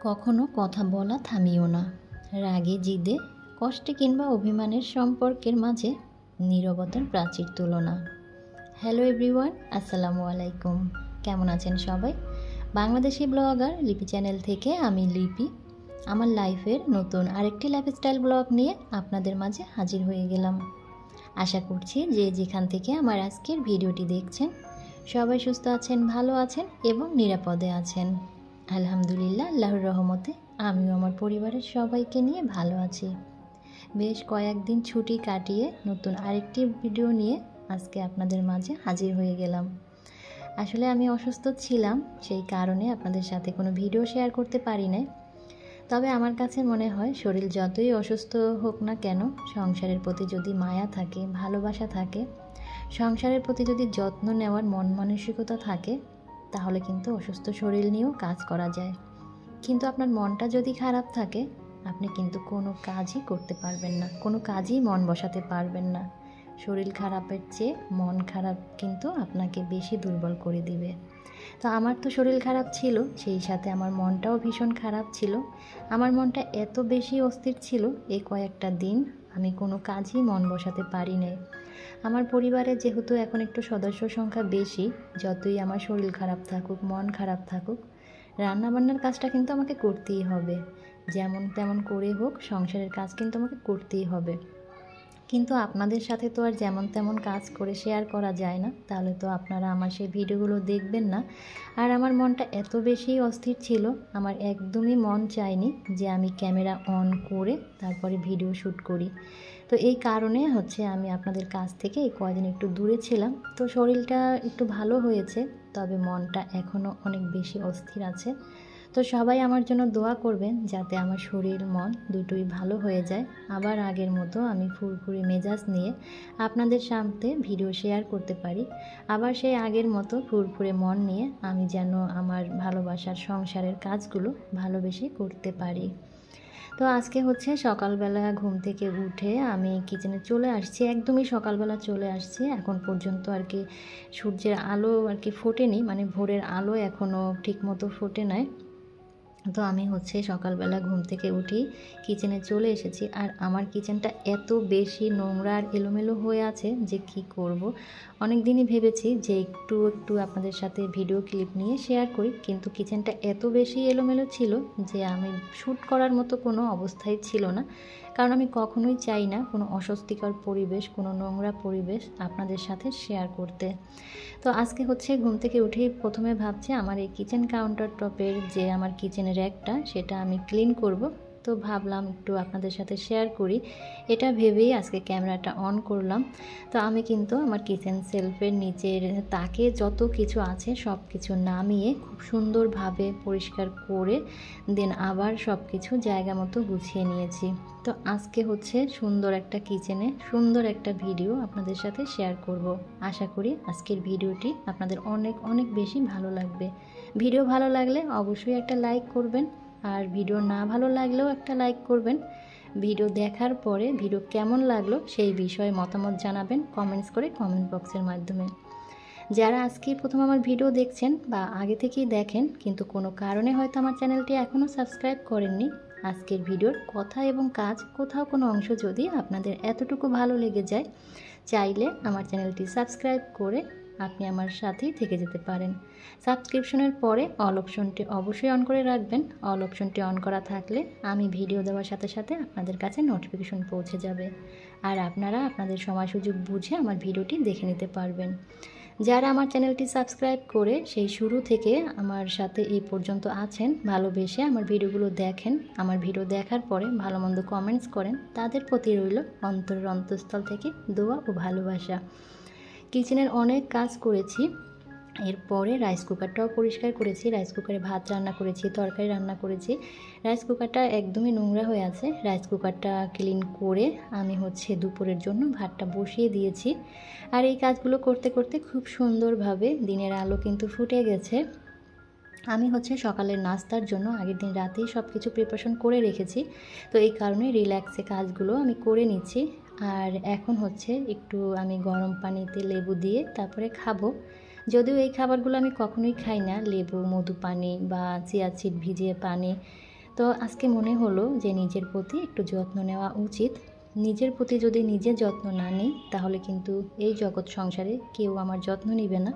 কখনো কথা বলা থামিও না। রাগে জিদে কষ্টে কিংবা অভিমানের সম্পর্কের মাঝে নীরবতার প্রাচীর তুলনা। হ্যালো এভরিওয়ান, আসসালামু আলাইকুম। কেমন আছেন সবাই? বাংলাদেশি ব্লগার লিপি চ্যানেল থেকে আমি লিপি আমার লাইফের নতুন আরেকটি লাইফস্টাইল ব্লগ নিয়ে আপনাদের মাঝে হাজির হয়ে গেলাম। আশা করছি যে যেখান থেকে আমার আজকের ভিডিওটি দেখছেন সবাই সুস্থ আছেন, ভালো আছেন এবং নিরাপদে আছেন। আলহামদুলিল্লাহ, আল্লাহর রহমতে আমিও আমার পরিবারের সবাইকে নিয়ে ভালো আছি। বেশ কয়েকদিন ছুটি কাটিয়ে নতুন আরেকটি ভিডিও নিয়ে আজকে আপনাদের মাঝে হাজির হয়ে গেলাম। আসলে আমি অসুস্থ ছিলাম, সেই কারণে আপনাদের সাথে কোনো ভিডিও শেয়ার করতে পারি না। তবে আমার কাছে মনে হয় শরীর যতই অসুস্থ হোক না কেন, সংসারের প্রতি যদি মায়া থাকে, ভালোবাসা থাকে, সংসারের প্রতি যদি যত্ন নেওয়ার মন মানসিকতা থাকে, তাহলে কিন্তু অসুস্থ শরীর নিয়েও কাজ করা যায়। কিন্তু আপনার মনটা যদি খারাপ থাকে, আপনি কিন্তু কোনো কাজই করতে পারবেন না, কোনো কাজই মন বসাতে পারবেন না। শরীর খারাপের চেয়ে মন খারাপ কিন্তু আপনাকে বেশি দুর্বল করে দিবে। তো আমার তো শরীর খারাপ ছিল, সেই সাথে আমার মনটাও ভীষণ খারাপ ছিল। আমার মনটা এত বেশি অস্থির ছিল, এই কয়েকটা দিন আমি কোনো কাজই মন বসাতে পারি নাই। আমার পরিবারে যেহেতু এখন একটু সদস্য সংখ্যা বেশি, যতই আমার শরীর খারাপ থাকুক, মন খারাপ থাকুক, রান্নাবান্নার কাজটা কিন্তু আমাকে করতেই হবে। যেমন তেমন করে হোক সংসারের কাজ কিন্তু আমাকে করতেই হবে। কিন্তু আপনাদের সাথে তো আর যেমন তেমন কাজ করে শেয়ার করা যায় না, তাহলে তো আপনারা আমার সেই ভিডিওগুলো দেখবেন না। আর আমার মনটা এত বেশি অস্থির ছিল, আমার একদমই মন চায়নি যে আমি ক্যামেরা অন করে তারপরে ভিডিও শ্যুট করি। তো এই কারণে আমি আপনাদের কাছ থেকে এই কয়দিন একটু দূরে ছিলাম। তো শরীরটা একটু ভালো হয়েছে, তবে মনটা এখনও অনেক বেশি অস্থির আছে। তো সবাই আমার জন্য দোয়া করবেন যাতে আমার শরীর মন দুটোই ভালো হয়ে যায়, আবার আগের মতো আমি ফুরফুরে মেজাজ নিয়ে আপনাদের সামনে ভিডিও শেয়ার করতে পারি। আবার সেই আগের মতো ফুরফুরে মন নিয়ে আমি যেন আমার ভালোবাসার সংসারের কাজগুলো ভালোবেসে করতে পারি। তো আজকে সকালবেলা ঘুম থেকে উঠে আমি কিচেনে চলে আসছি, একদমই সকালবেলা চলে আসছি। এখন পর্যন্ত সূর্যের আলো ফোটেনি, মানে ভোরের আলো এখনও ঠিকমতো ফোটে নাই। তো আমি সকালবেলা ঘুম থেকে উঠেই কিচেনে চলে এসেছি। আর আমার কিচেনটা এত বেশি নোংরা আর এলোমেলো হয়ে আছে যে কি করব। অনেক দিনই ভেবেছি যে একটু একটু আপনাদের সাথে ভিডিও ক্লিপ নিয়ে শেয়ার করি, কিন্তু কিচেনটা এত বেশি এলোমেলো ছিল যে আমি শ্যুট করার মতো কোনো অবস্থায় ছিল না। কারণ আমি কখনোই চাই না কোনো অস্বস্তিকর পরিবেশ, কোনো নোংরা পরিবেশ আপনাদের সাথে শেয়ার করতে। তো আজকে ঘুম থেকে উঠেই প্রথমে ভাবছি আমার এই কিচেন কাউন্টার টপের যে আমার কিচেনের র্যাকটা, সেটা আমি ক্লিন করব। তো ভাবলাম একটু আপনাদের সাথে শেয়ার করি, এটা ভেবেই আজকে ক্যামেরাটা অন করলাম। তো আমি কিন্তু আমার কিচেন সেলফের নিচের তাকে যত কিছু আছে সব কিছু নামিয়ে খুব সুন্দরভাবে পরিষ্কার করে দেন আবার সব কিছু জায়গা মতো গুছিয়ে নিয়েছি। তো আজকে সুন্দর একটা কিচেনে সুন্দর একটা ভিডিও আপনাদের সাথে শেয়ার করব। আশা করি আজকের ভিডিওটি আপনাদের অনেক অনেক বেশি ভালো লাগবে। ভিডিও ভালো লাগলে অবশ্যই একটা লাইক করবেন, আর ভিডিও না ভালো লাগলেও একটা লাইক করবেন। ভিডিও দেখার পরে ভিডিও কেমন লাগলো সেই বিষয়ে মতামত জানাবেন কমেন্টস করে, কমেন্ট বক্সের মাধ্যমে। যারা আজকে প্রথম আমার ভিডিও দেখছেন বা আগে থেকেই দেখেন কিন্তু কোনো কারণে হয়তো আমার চ্যানেলটি এখনও সাবস্ক্রাইব করেননি, আজকের ভিডিওর কথা এবং কাজ কোথাও কোনো অংশ যদি আপনাদের এতটুকু ভালো লেগে যায়, চাইলে আমার চ্যানেলটি সাবস্ক্রাইব করে আপনি আমার সাথেই থেকে যেতে পারেন। সাবস্ক্রিপশনের পরে অল অপশনটি অবশ্যই অন করে রাখবেন। অল অপশনটি অন করা থাকলে আমি ভিডিও দেওয়ার সাথে সাথে আপনাদের কাছে নোটিফিকেশন পৌঁছে যাবে, আর আপনারা আপনাদের সময় সুযোগ বুঝে আমার ভিডিওটি দেখে নিতে পারবেন। যারা আমার চ্যানেলটি সাবস্ক্রাইব করে সেই শুরু থেকে আমার সাথে এই পর্যন্ত আছেন, ভালোবেসে আমার ভিডিওগুলো দেখেন, আমার ভিডিও দেখার পরে ভালো মন্দ কমেন্টস করেন, তাদের প্রতি রইল অন্তরের অন্তঃস্থল থেকে দোয়া ও ভালোবাসা। কিচেনের অনেক কাজ করেছি, এরপরে রাইস কুকারটাও পরিষ্কার করেছি। রাইস কুকারে ভাত রান্না করেছি, তরকারি রান্না করেছি। রাইস কুকারটা একদমই নোংরা হয়ে আছে। রাইস কুকারটা ক্লিন করে আমি দুপুরের জন্য ভাতটা বসিয়ে দিয়েছি। আর এই কাজগুলো করতে করতে খুব সুন্দরভাবে দিনের আলো কিন্তু ফুটে গেছে। আমি সকালের নাস্তার জন্য আগের দিন রাতেই সব কিছু প্রিপারেশন করে রেখেছি। তো এই কারণে রিল্যাক্সে কাজগুলো আমি করে নিচ্ছি। আর এখন একটু আমি গরম পানিতে লেবু দিয়ে তারপরে খাবো। যদিও এই খাবারগুলো আমি কখনোই খাই না, লেবু, মধু পানি বা চিয়া সিড ভিজিয়ে পানি, তো আজকে মনে হলো যে নিজের প্রতি একটু যত্ন নেওয়া উচিত। নিজের প্রতি যদি নিজে যত্ন না নিই তাহলে কিন্তু এই জগৎ সংসারে কেউ আমার যত্ন নেবে না।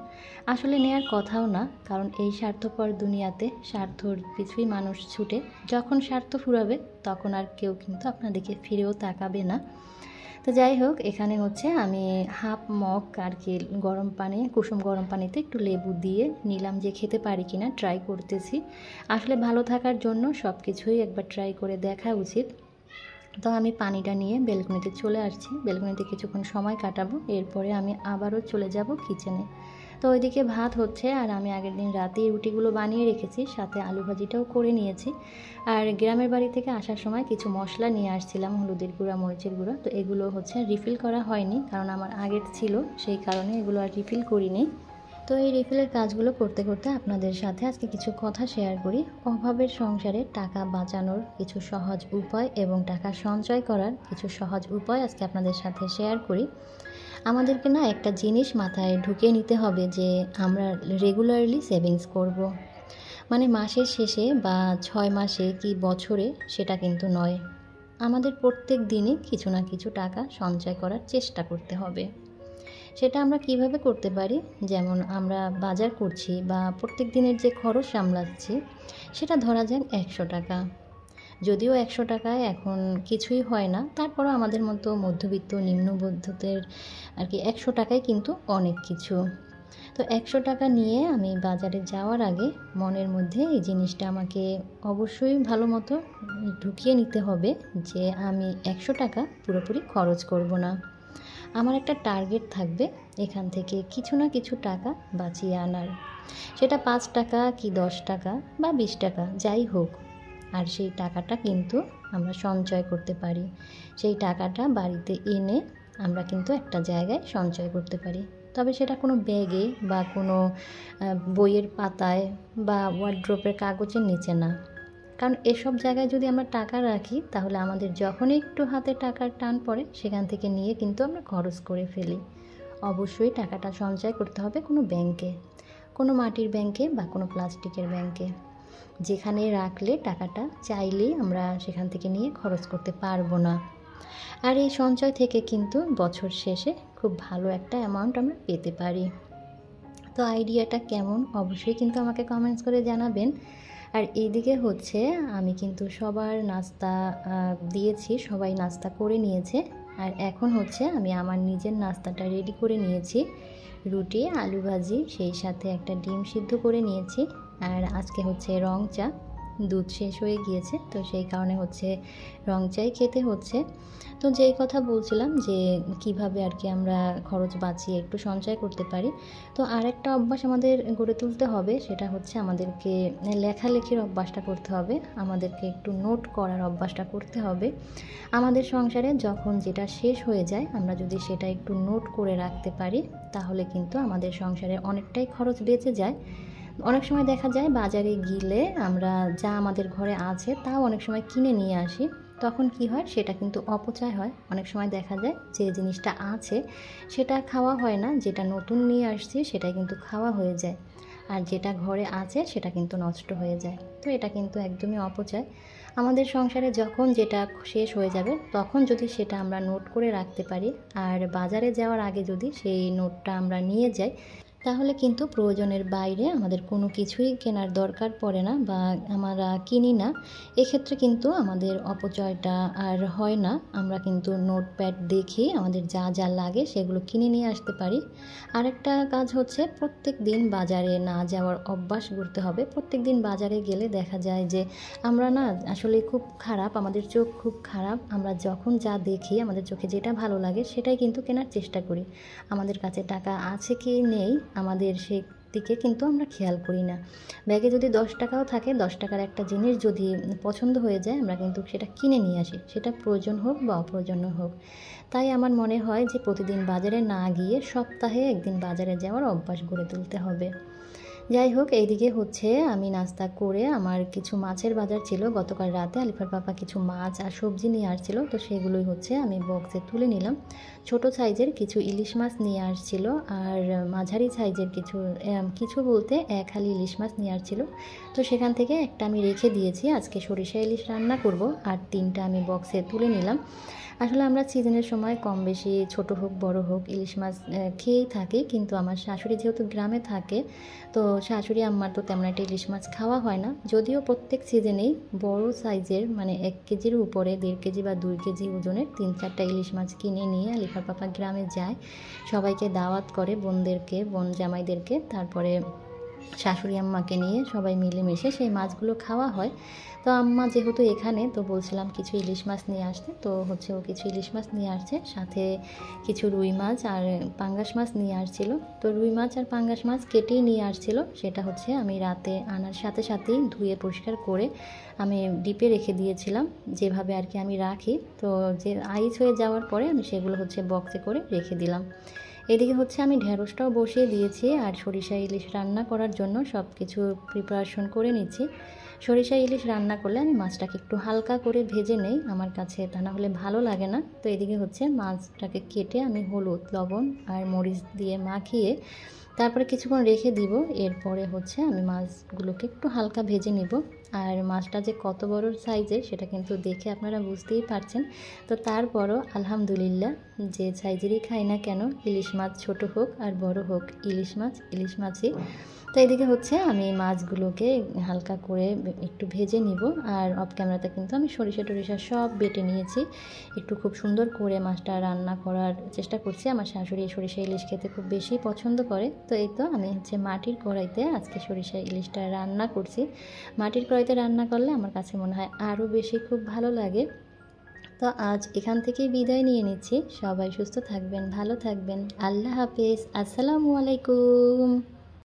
আসলে নেয়ার কথাও না, কারণ এই স্বার্থপর দুনিয়াতে স্বার্থর পিছুই মানুষ ছুটে। যখন স্বার্থ ফুরাবে তখন আর কেউ কিন্তু আপনাদেরকে ফিরেও তাকাবে না। তো যাই হোক, এখানে হচ্ছে আমি হাফ মগ আর কি গরম পানি, কুসুম গরম পানিতে একটু লেবু দিয়ে নিলাম, যে খেতে পারি কিনা ট্রাই করতেছি। আসলে ভালো থাকার জন্য সব কিছুই একবার ট্রাই করে দেখা উচিত। তো আমি পানিটা নিয়ে বেলকনিতে চলে আসছি, বেলকনিতে কিছুক্ষণ সময় কাটাবো, এরপরে আমি আবারও চলে যাব কিচেনে। তো ওইদিকে ভাত হচ্ছে, আর আমি আগের দিন রাতেই রুটিগুলো বানিয়ে রেখেছি, সাথে আলু ভাজিটাও করে নিয়েছি। আর গ্রামের বাড়ি থেকে আসার সময় কিছু মশলা নিয়ে আসছিলাম, হলুদের গুঁড়া, মরিচের গুঁড়া। তো এগুলো হচ্ছে রিফিল করা হয়নি, কারণ আমার আগের ছিল, সেই কারণে এগুলো আর রিফিল করিনি। তো এই রিফিলের কাজগুলো করতে করতে আপনাদের সাথে আজকে কিছু কথা শেয়ার করি। অভাবের সংসারে টাকা বাঁচানোর কিছু সহজ উপায় এবং টাকা সঞ্চয় করার কিছু সহজ উপায় আজকে আপনাদের সাথে শেয়ার করি। আমাদেরকে না একটা জিনিস মাথায় ঢুকিয়ে নিতে হবে যে আমরা রেগুলারলি সেভিংস করব। মানে মাসের শেষে বা 6 মাসে কি বছরে সেটা কিন্তু নয়। আমাদের প্রত্যেক দিনই কিছু না কিছু টাকা সঞ্চয় করার চেষ্টা করতে হবে। সেটা আমরা কিভাবে করতে পারি, যেমন আমরা বাজার করছি বা প্রত্যেক দিনের যে খরচ সামলাচ্ছি, সেটা ধরা যাক 100 টাকা। যদিও 100 টাকায় এখন কিছুই হয় না, তারপরও আমাদের মতো মধ্যবিত্ত নিম্নবিত্তদের আর কি 100 টাকায় কিন্তু অনেক কিছু। তো 100 টাকা নিয়ে আমি বাজারে যাওয়ার আগে মনের মধ্যে এই জিনিসটা আমাকে অবশ্যই ভালো মতো ঢুকিয়ে নিতে হবে যে আমি 100 টাকা পুরোপুরি খরচ করব না। আমার একটা টার্গেট থাকবে এখান থেকে কিছু না কিছু টাকা বাঁচিয়ে আনার। সেটা 5 টাকা কি 10 টাকা বা 20 টাকা যাই হোক, আর সেই টাকাটা কিন্তু আমরা সঞ্চয় করতে পারি। সেই টাকাটা বাড়িতে এনে আমরা কিন্তু একটা জায়গায় সঞ্চয় করতে পারি। তবে সেটা কোনো ব্যাগে বা কোনো বইয়ের পাতায় বা ওয়ার্ড্রোপের কাগজের নিচে না। কারণ এসব জায়গায় যদি আমরা টাকা রাখি তাহলে আমাদের যখনই একটু হাতে টাকার টান পড়ে সেখান থেকে নিয়ে কিন্তু আমরা খরচ করে ফেলি। অবশ্যই টাকাটা সঞ্চয় করতে হবে কোনো ব্যাংকে, কোনো মাটির ব্যাংকে বা কোনো প্লাস্টিকের ব্যাংকে, যেখানে রাখলে টাকাটা চাইলেই আমরা সেখান থেকে নিয়ে খরচ করতে পারবো না। আর এই সঞ্চয় থেকে কিন্তু বছর শেষে খুব ভালো একটা অ্যামাউন্ট আমরা পেতে পারি। তো আইডিয়াটা কেমন অবশ্যই কিন্তু আমাকে কমেন্টস করে জানাবেন। আর এইদিকে হচ্ছে আমি কিন্তু সবার নাস্তা দিয়েছি, সবাই নাস্তা করে নিয়েছে। আর এখন হচ্ছে আমি আমার নিজের নাস্তাটা রেডি করে নিয়েছি, রুটি, আলু ভাজি, সেই সাথে একটা ডিম সিদ্ধ করে নিয়েছি। আর আজকে হচ্ছে রং চা, দুধ শেষ হয়ে গিয়েছে, তো সেই কারণে হচ্ছে রং চাই খেতে হচ্ছে। তো যেই কথা বলছিলাম যে কিভাবে আর কি আমরা খরচ বাঁচিয়ে একটু সঞ্চয় করতে পারি। তো আরেকটা অভ্যাস আমাদের গড়ে তুলতে হবে, সেটা হচ্ছে আমাদেরকে লেখালেখির অভ্যাসটা করতে হবে, আমাদেরকে একটু নোট করার অভ্যাসটা করতে হবে। আমাদের সংসারে যখন যেটা শেষ হয়ে যায় আমরা যদি সেটা একটু নোট করে রাখতে পারি তাহলে কিন্তু আমাদের সংসারে অনেকটাই খরচ বেঁচে যায়। অনেক সময় দেখা যায় বাজারে গেলে আমরা যা আমাদের ঘরে আছে তাও অনেক সময় কিনে নিয়ে আসি, তখন কি হয় সেটা কিন্তু অপচয় হয়। অনেক সময় দেখা যায় যে জিনিসটা আছে সেটা খাওয়া হয় না, যেটা নতুন নিয়ে আসছি সেটাই কিন্তু খাওয়া হয়ে যায়, আর যেটা ঘরে আছে সেটা কিন্তু নষ্ট হয়ে যায়। তো এটা কিন্তু একদমই অপচয়। আমাদের সংসারে যখন যেটা শেষ হয়ে যাবে তখন যদি সেটা আমরা নোট করে রাখতে পারি, আর বাজারে যাওয়ার আগে যদি সেই নোটটা আমরা নিয়ে যাই তাহলে কিন্তু প্রয়োজনের বাইরে আমাদের কোনো কিছুই কেনার দরকার পড়ে না বা আমরা কিনি না। এক্ষেত্রে কিন্তু আমাদের অপচয়টা আর হয় না। আমরা কিন্তু নোটপ্যাড দেখে আমাদের যা যা লাগে সেগুলো কিনে নিয়ে আসতে পারি। আরেকটা কাজ হচ্ছে প্রত্যেক দিন বাজারে না যাওয়ার অভ্যাস করতে হবে। প্রত্যেক দিন বাজারে গেলে দেখা যায় যে আমরা না আসলে খুব খারাপ, আমাদের চোখ খুব খারাপ। আমরা যখন যা দেখি আমাদের চোখে যেটা ভালো লাগে সেটাই কিন্তু কেনার চেষ্টা করি। আমাদের কাছে টাকা আছে কি নেই আমাদের সেই দিকে কিন্তু আমরা খেয়াল করি না। ব্যাগে যদি 10 টাকাও থাকে, 10 টাকার একটা জিনিস যদি পছন্দ হয়ে যায় আমরা কিন্তু সেটা কিনে নিয়ে আসি, সেটা প্রয়োজন হোক বা অপ্রয়োজন হোক। তাই আমার মনে হয় যে প্রতিদিন বাজারে না গিয়ে সপ্তাহে একদিন বাজারে যাওয়ার অভ্যাস গড়ে তুলতে হবে। যাই হোক, এইদিকে হচ্ছে আমি নাস্তা করে আমার কিছু মাছের বাজার ছিল গতকাল রাতে। আলিফার পাপা কিছু মাছ আর সবজি নিয়ে আসছিল, তো সেগুলোই হচ্ছে আমি বক্সে তুলে নিলাম। ছোট সাইজের কিছু ইলিশ মাছ নিয়ে আসছিল, আর মাঝারি সাইজের কিছু বলতে এক হালি ইলিশ মাছ নিয়ে আসছিল। তো সেখান থেকে একটা আমি রেখে দিয়েছি, আজকে সরিষা ইলিশ রান্না করব, আর 3টা আমি বক্সে তুলে নিলাম। আসলে আমরা সিজনের সময় কম বেশি ছোট হোক বড় হোক ইলিশ মাছ খেয়েই থাকি, কিন্তু আমার শাশুড়ি যেহেতু গ্রামে থাকে, তো শাশুড়ি আম্মার তো তেমন একটা ইলিশ মাছ খাওয়া হয় না। যদিও প্রত্যেক সিজনেই বড় সাইজের মানে 1 কেজির উপরে 1.5 কেজি বা 2 কেজি ওজনের 3-4টা ইলিশ মাছ কিনে নিয়ে আলিফার পাপা গ্রামে যায়, সবাইকে দাওয়াত করে, বোনদেরকে, বোন জামাইদেরকে, তারপরে শাশুড়ি আম্মাকে নিয়ে সবাই মিলেমিশে সেই মাছগুলো খাওয়া হয়। তো আম্মা যেহেতু এখানে, তো বলছিলাম কিছু ইলিশ মাছ নিয়ে আসতে, তো হচ্ছে ও কিছু ইলিশ মাছ নিয়ে আসছে, সাথে কিছু রুই মাছ আর পাঙ্গাস মাছ নিয়ে আসছিল। তো রুই মাছ আর পাঙ্গাস মাছ কেটেই নিয়ে আসছিল, সেটা হচ্ছে আমি রাতে আনার সাথে সাথেই ধুয়ে পরিষ্কার করে আমি ডিপে রেখে দিয়েছিলাম, যেভাবে আর কি আমি রাখি। তো যে আইস হয়ে যাওয়ার পরে আমি সেগুলো হচ্ছে বক্সে করে রেখে দিলাম। এদিকে হচ্ছে আমি ঢেঁড়সটাও বসিয়ে দিয়েছি, আর সরিষা ইলিশ রান্না করার জন্য সব কিছু প্রিপারেশন করে নিচ্ছি। সরিষা ইলিশ রান্না করলে আমি মাছটাকে একটু হালকা করে ভেজে নেই, আমার কাছে তা না হলে ভালো লাগে না। তো এদিকে হচ্ছে মাছটাকে কেটে আমি হলুদ, লবণ আর মরিচ দিয়ে মাখিয়ে তারপরে কিছুক্ষণ রেখে দিব। এরপরে হচ্ছে আমি মাছগুলোকে একটু হালকা ভেজে নিব। আর মাছটা যে কত বড় সাইজের সেটা কিন্তু দেখে আপনারা বুঝতেই পারছেন। তো তারপরও আলহামদুলিল্লাহ, যে সাইজেরই খাই না কেন, ইলিশ মাছ ছোট হোক আর বড় হোক, ইলিশ মাছই। তো এদিকে হচ্ছে আমি মাছগুলোকে হালকা করে একটু ভেজে নিব। আর অফ ক্যামেরাতে কিন্তু আমি সরিষা টরিষা সব বেটে নিয়েছি, একটু খুব সুন্দর করে মাছটা রান্না করার চেষ্টা করছি। আমার শাশুড়ি সরিষা ইলিশ খেতে খুব বেশি পছন্দ করে। তো এই তো আমি হচ্ছে মাটির কড়াইতে আজকে সরিষা ইলিশটা রান্না করছি। মাটির কড়াইতে রান্না করলে আমার কাছে মনে হয় আরও বেশি খুব ভালো লাগে। তো আজ এখান থেকেই বিদায় নিয়ে নিচ্ছি। সবাই সুস্থ থাকবেন, ভালো থাকবেন। আল্লাহ হাফেজ, আসসালামু আলাইকুম।